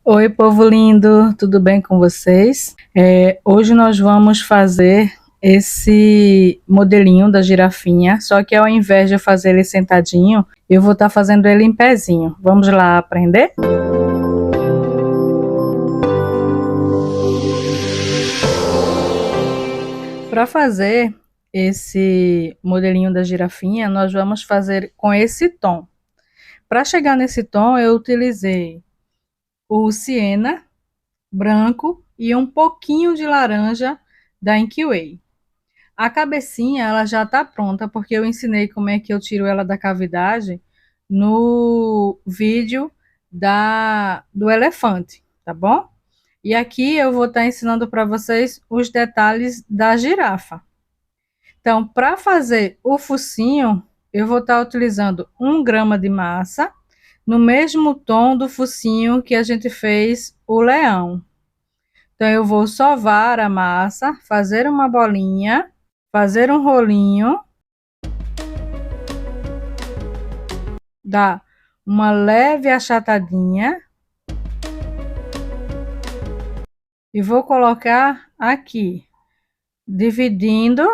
Oi, povo lindo, tudo bem com vocês? Hoje nós vamos fazer esse modelinho da girafinha, só que ao invés de eu fazer ele sentadinho, eu vou estar fazendo ele em pezinho. Vamos lá aprender? Para fazer esse modelinho da girafinha, nós vamos fazer com esse tom. Para chegar nesse tom, eu utilizei o siena branco e um pouquinho de laranja da Inkway. A cabecinha ela já está pronta, porque eu ensinei como é que eu tiro ela da cavidade no vídeo do elefante, tá bom? E aqui eu vou estar ensinando para vocês os detalhes da girafa. Então, para fazer o focinho, eu vou estar utilizando 1 grama de massa, no mesmo tom do focinho que a gente fez o leão. Então, eu vou sovar a massa, fazer uma bolinha, fazer um rolinho, dar uma leve achatadinha e vou colocar aqui, dividindo,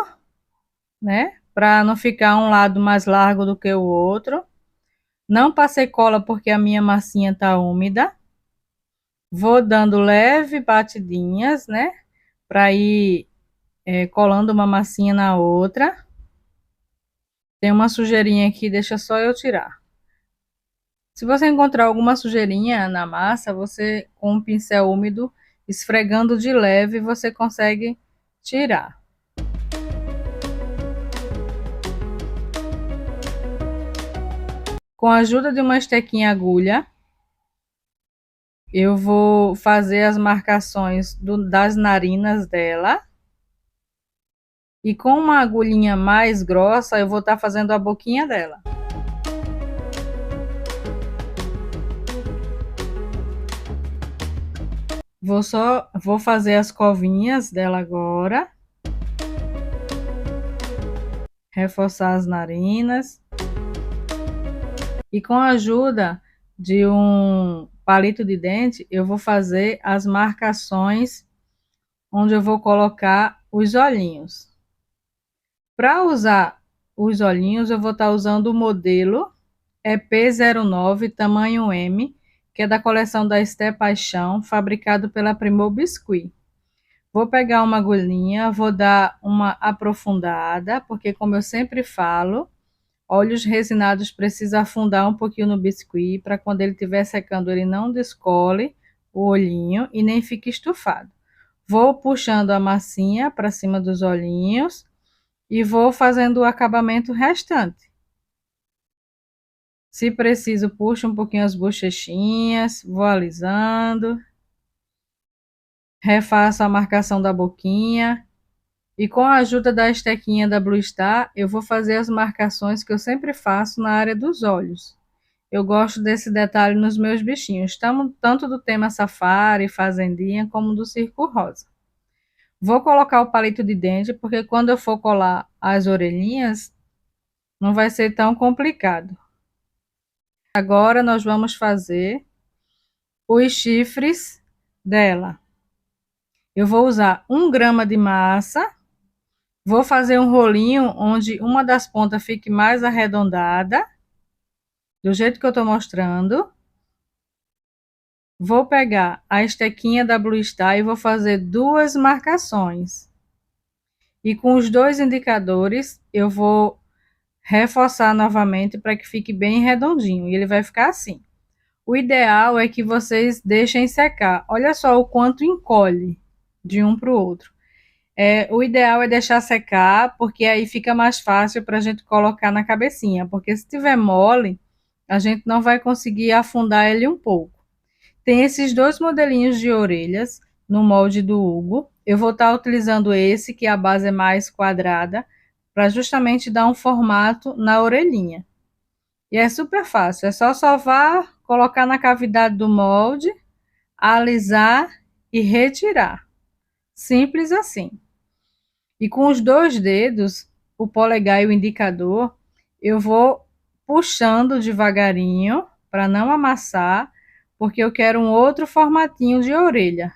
né? Para não ficar um lado mais largo do que o outro. Não passei cola porque a minha massinha tá úmida. Vou dando leve batidinhas, né? Para ir colando uma massinha na outra. Tem uma sujeirinha aqui, deixa só eu tirar. Se você encontrar alguma sujeirinha na massa, você com um pincel úmido, esfregando de leve, você consegue tirar. Com a ajuda de uma estequinha agulha, eu vou fazer as marcações das narinas dela. E com uma agulhinha mais grossa, eu vou estar fazendo a boquinha dela. Vou fazer as covinhas dela agora. Reforçar as narinas. E com a ajuda de um palito de dente, eu vou fazer as marcações onde eu vou colocar os olhinhos. Para usar os olhinhos, eu vou estar usando o modelo EP09, tamanho M, que é da coleção da Esté Paixão, fabricado pela Primor Biscuit. Vou pegar uma agulhinha, vou dar uma aprofundada, porque como eu sempre falo, óleos resinados precisa afundar um pouquinho no biscuit, para quando ele estiver secando ele não descole o olhinho e nem fique estufado. Vou puxando a massinha para cima dos olhinhos e vou fazendo o acabamento restante. Se preciso, puxo um pouquinho as bochechinhas, vou alisando. Refaço a marcação da boquinha. E com a ajuda da estequinha da Blue Star, eu vou fazer as marcações que eu sempre faço na área dos olhos. Eu gosto desse detalhe nos meus bichinhos, tanto do tema safari, fazendinha, como do circo rosa. Vou colocar o palito de dente, porque quando eu for colar as orelhinhas, não vai ser tão complicado. Agora nós vamos fazer os chifres dela. Eu vou usar 1 grama de massa. Vou fazer um rolinho onde uma das pontas fique mais arredondada, do jeito que eu estou mostrando. Vou pegar a estequinha da Blue Star e vou fazer 2 marcações. E com os 2 indicadores, eu vou reforçar novamente para que fique bem redondinho. E ele vai ficar assim. O ideal é que vocês deixem secar. Olha só o quanto encolhe de um para o outro. O ideal é deixar secar, porque aí fica mais fácil para a gente colocar na cabecinha, porque se tiver mole, a gente não vai conseguir afundar ele um pouco. Tem esses 2 modelinhos de orelhas no molde do Hugo. Eu vou estar utilizando esse, que a base é mais quadrada, para justamente dar um formato na orelhinha. E é super fácil, é só sovar, colocar na cavidade do molde, alisar e retirar. Simples assim. E com os 2 dedos, o polegar e o indicador, eu vou puxando devagarinho para não amassar, porque eu quero um outro formatinho de orelha.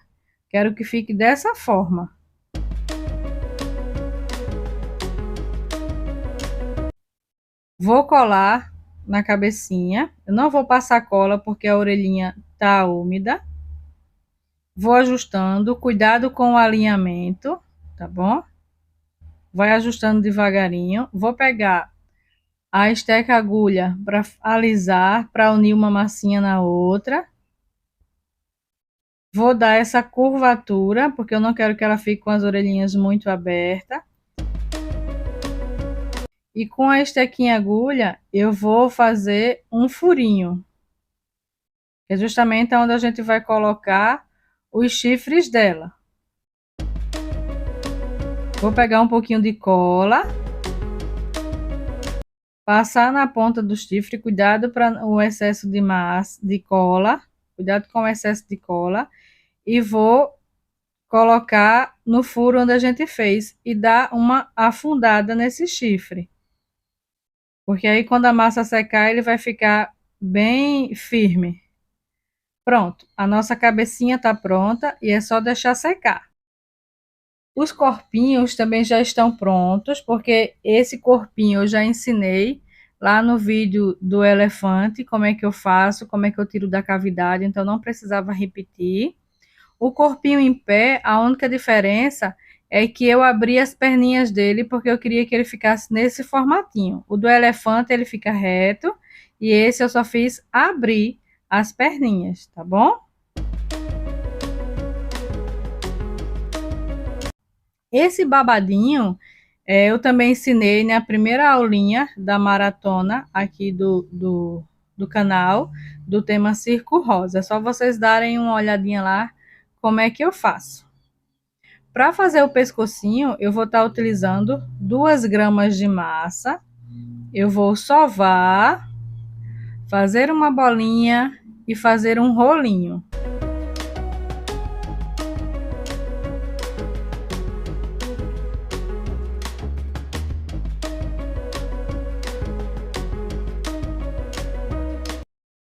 Quero que fique dessa forma. Vou colar na cabecinha. Eu não vou passar cola porque a orelhinha tá úmida. Vou ajustando, cuidado com o alinhamento, tá bom? Vai ajustando devagarinho. Vou pegar a esteca agulha para alisar, para unir uma massinha na outra. Vou dar essa curvatura, porque eu não quero que ela fique com as orelhinhas muito abertas. E com a estequinha agulha, eu vou fazer um furinho. Que é justamente onde a gente vai colocar os chifres dela. Vou pegar um pouquinho de cola. Passar na ponta do chifre, cuidado para o excesso de massa, de cola. Cuidado com o excesso de cola. E vou colocar no furo onde a gente fez e dar uma afundada nesse chifre. Porque aí quando a massa secar, ele vai ficar bem firme. Pronto, a nossa cabecinha tá pronta e é só deixar secar. Os corpinhos também já estão prontos, porque esse corpinho eu já ensinei lá no vídeo do elefante, como é que eu faço, como é que eu tiro da cavidade, então não precisava repetir. O corpinho em pé, a única diferença é que eu abri as perninhas dele, porque eu queria que ele ficasse nesse formatinho. O do elefante, ele fica reto, e esse eu só fiz abrir as perninhas, tá bom? Esse babadinho, eu também ensinei na primeira aulinha da maratona aqui do canal, do tema Circo Rosa. É só vocês darem uma olhadinha lá como é que eu faço. Para fazer o pescocinho, eu vou estar utilizando 2 gramas de massa. Eu vou sovar, fazer uma bolinha e fazer um rolinho.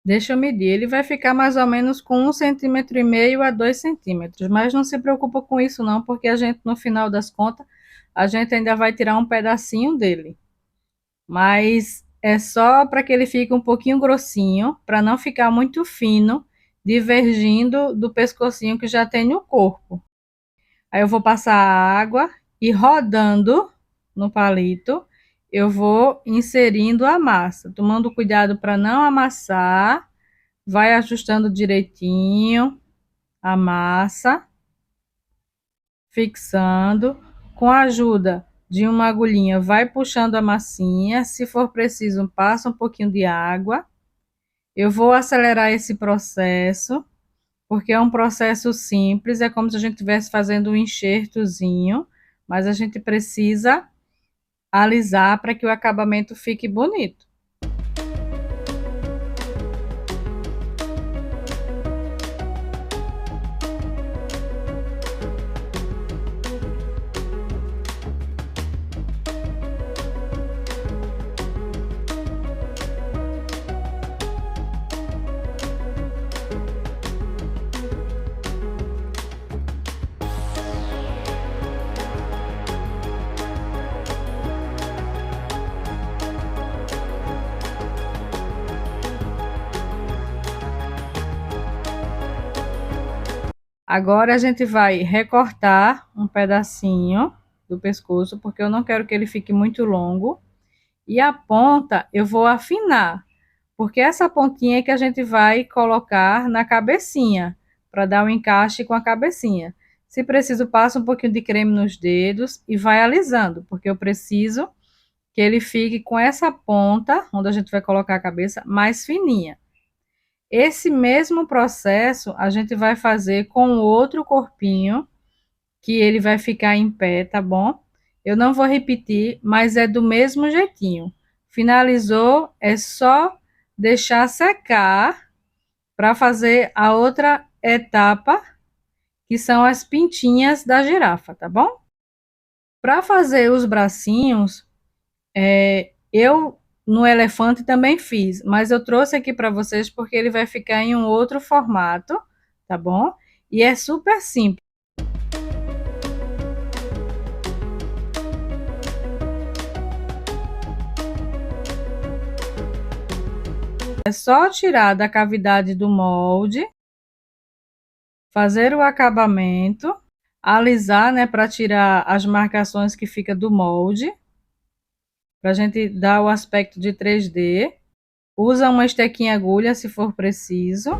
Deixa eu medir, ele vai ficar mais ou menos com 1,5 cm a 2 centímetros, mas não se preocupa com isso não, porque a gente, no final das contas, a gente ainda vai tirar um pedacinho dele. Mas é só para que ele fique um pouquinho grossinho, para não ficar muito fino, divergindo do pescocinho que já tem no corpo. Aí eu vou passar a água e rodando no palito, eu vou inserindo a massa, tomando cuidado para não amassar. Vai ajustando direitinho a massa, fixando. Com a ajuda de uma agulhinha, vai puxando a massinha. Se for preciso, passa um pouquinho de água. Eu vou acelerar esse processo, porque é um processo simples, é como se a gente estivesse fazendo um enxertozinho, mas a gente precisa alisar para que o acabamento fique bonito. Agora a gente vai recortar um pedacinho do pescoço, porque eu não quero que ele fique muito longo. E a ponta eu vou afinar, porque essa pontinha é que a gente vai colocar na cabecinha, para dar um encaixe com a cabecinha. Se preciso, passa um pouquinho de creme nos dedos e vai alisando, porque eu preciso que ele fique com essa ponta, onde a gente vai colocar a cabeça, mais fininha. Esse mesmo processo a gente vai fazer com o outro corpinho, que ele vai ficar em pé, tá bom? Eu não vou repetir, mas é do mesmo jeitinho. Finalizou, é só deixar secar para fazer a outra etapa, que são as pintinhas da girafa, tá bom? Para fazer os bracinhos, eu no elefante também fiz, mas eu trouxe aqui para vocês porque ele vai ficar em um outro formato, tá bom? E é super simples. É só tirar da cavidade do molde, fazer o acabamento, alisar, né, para tirar as marcações que fica do molde, para a gente dar o aspecto de 3D. Usa uma estequinha agulha se for preciso.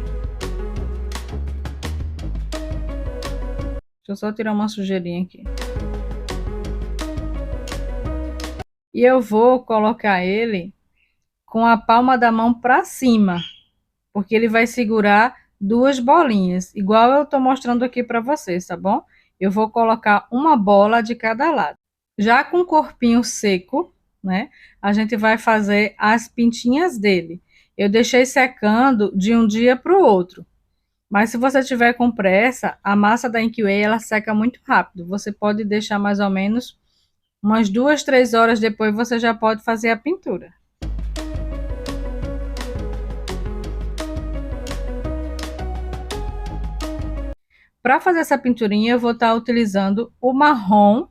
Deixa eu só tirar uma sujeirinha aqui. E eu vou colocar ele com a palma da mão para cima, porque ele vai segurar duas bolinhas, igual eu tô mostrando aqui para vocês, tá bom? Eu vou colocar uma bola de cada lado. Já com o corpinho seco, né, a gente vai fazer as pintinhas dele. Eu deixei secando de um dia para o outro. Mas se você tiver com pressa, a massa da Inkway ela seca muito rápido. Você pode deixar mais ou menos umas 2, 3 horas depois você já pode fazer a pintura. Para fazer essa pinturinha, eu vou estar utilizando o marrom,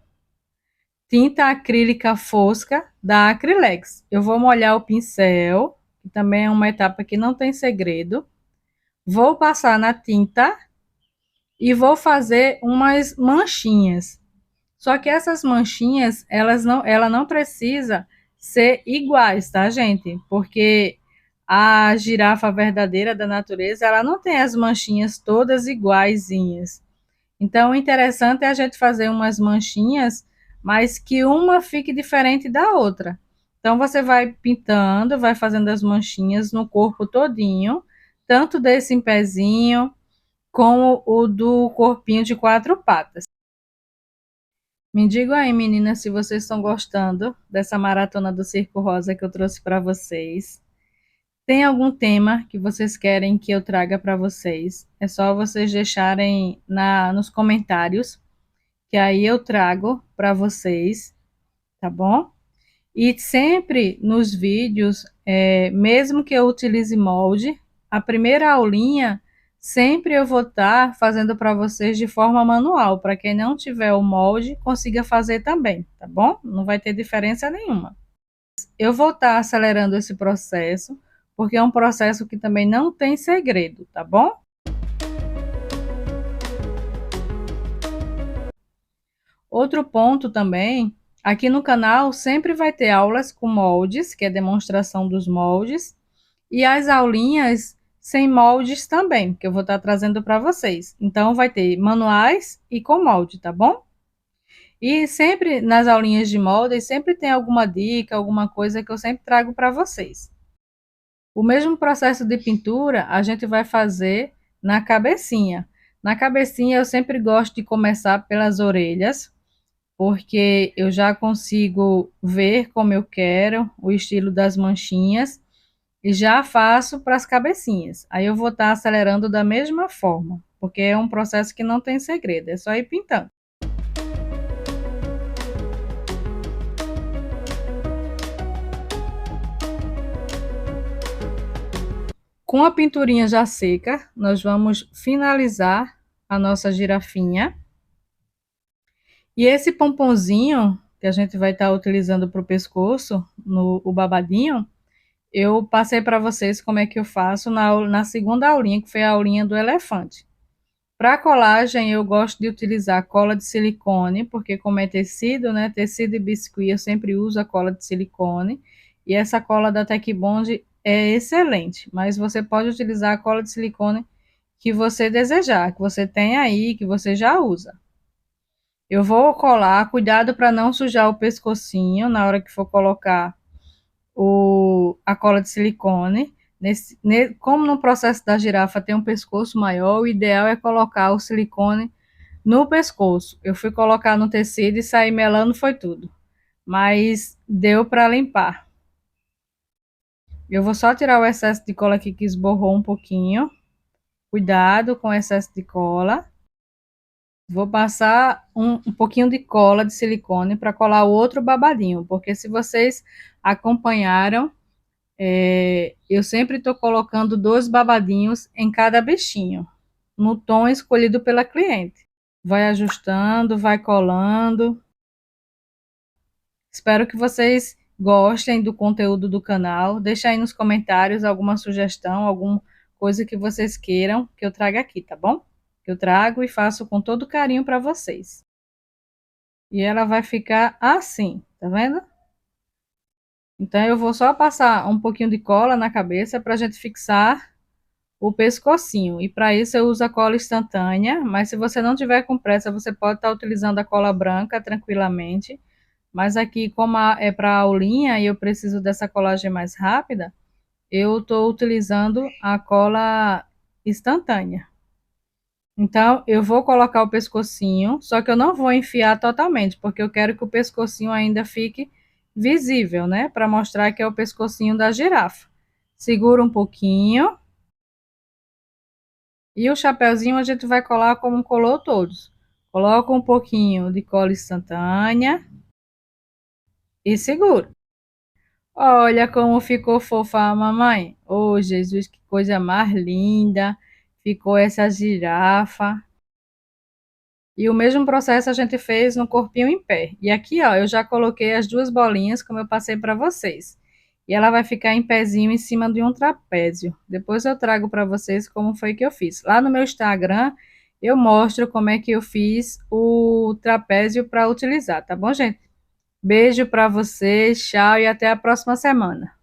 tinta acrílica fosca da Acrylex. Eu vou molhar o pincel, que também é uma etapa que não tem segredo. Vou passar na tinta e vou fazer umas manchinhas. Só que essas manchinhas, ela não precisa ser iguais, tá, gente? Porque a girafa verdadeira da natureza, ela não tem as manchinhas todas iguaizinhas. Então, o interessante é a gente fazer umas manchinhas, mas que uma fique diferente da outra. Então, você vai pintando, vai fazendo as manchinhas no corpo todinho, tanto desse em pezinho, como o do corpinho de 4 patas. Me digam aí, meninas, se vocês estão gostando dessa maratona do Circo Rosa que eu trouxe para vocês. Tem algum tema que vocês querem que eu traga para vocês? É só vocês deixarem nos comentários, que aí eu trago para vocês, tá bom? E sempre nos vídeos, mesmo que eu utilize molde, a primeira aulinha sempre eu vou estar fazendo para vocês de forma manual, para quem não tiver o molde, consiga fazer também, tá bom? Não vai ter diferença nenhuma. Eu vou estar acelerando esse processo, porque é um processo que também não tem segredo, tá bom? Outro ponto também, aqui no canal sempre vai ter aulas com moldes, que é demonstração dos moldes, e as aulinhas sem moldes também, que eu vou estar trazendo para vocês. Então, vai ter manuais e com molde, tá bom? E sempre nas aulinhas de moldes, sempre tem alguma dica, alguma coisa que eu sempre trago para vocês. O mesmo processo de pintura a gente vai fazer na cabecinha. Na cabecinha eu sempre gosto de começar pelas orelhas, porque eu já consigo ver como eu quero o estilo das manchinhas e já faço para as cabecinhas. Aí eu vou estar acelerando da mesma forma, porque é um processo que não tem segredo, é só ir pintando. Com a pinturinha já seca, nós vamos finalizar a nossa girafinha. E esse pomponzinho que a gente vai estar utilizando para o pescoço, o babadinho, eu passei para vocês como é que eu faço na segunda aulinha, que foi a aulinha do elefante. Para colagem, eu gosto de utilizar cola de silicone, porque como é tecido, né, tecido e biscuit, eu sempre uso a cola de silicone. E essa cola da Tech Bond é excelente, mas você pode utilizar a cola de silicone que você desejar, que você tem aí, que você já usa. Eu vou colar, cuidado para não sujar o pescocinho na hora que for colocar a cola de silicone. Como no processo da girafa tem um pescoço maior, o ideal é colocar o silicone no pescoço. Eu fui colocar no tecido e saí melando, foi tudo. Mas deu para limpar. Eu vou só tirar o excesso de cola aqui que esborrou um pouquinho. Cuidado com o excesso de cola. Vou passar um pouquinho de cola de silicone para colar o outro babadinho, porque se vocês acompanharam Eu sempre estou colocando 2 babadinhos em cada bichinho, no tom escolhido pela cliente. Vai ajustando, vai colando. Espero que vocês gostem do conteúdo do canal. Deixa aí nos comentários alguma sugestão, alguma coisa que vocês queiram que eu traga aqui, tá bom? Eu trago e faço com todo carinho para vocês. E ela vai ficar assim, tá vendo? Então, eu vou só passar um pouquinho de cola na cabeça para a gente fixar o pescocinho. E para isso eu uso a cola instantânea, mas se você não tiver com pressa, você pode estar utilizando a cola branca tranquilamente. Mas aqui, como é para a aulinha e eu preciso dessa colagem mais rápida, eu estou utilizando a cola instantânea. Então, eu vou colocar o pescocinho, só que eu não vou enfiar totalmente, porque eu quero que o pescocinho ainda fique visível, né? Para mostrar que é o pescocinho da girafa. Segura um pouquinho. E o chapeuzinho a gente vai colar como colou todos. Coloca um pouquinho de cola instantânea e segura. Olha como ficou fofa a mamãe. Oh, Jesus, que coisa mais linda. Ficou essa girafa. E o mesmo processo a gente fez no corpinho em pé. E aqui, ó, eu já coloquei as 2 bolinhas, como eu passei para vocês. E ela vai ficar em pezinho em cima de um trapézio. Depois eu trago para vocês como foi que eu fiz. Lá no meu Instagram, eu mostro como é que eu fiz o trapézio para utilizar, tá bom, gente? Beijo para vocês, tchau e até a próxima semana.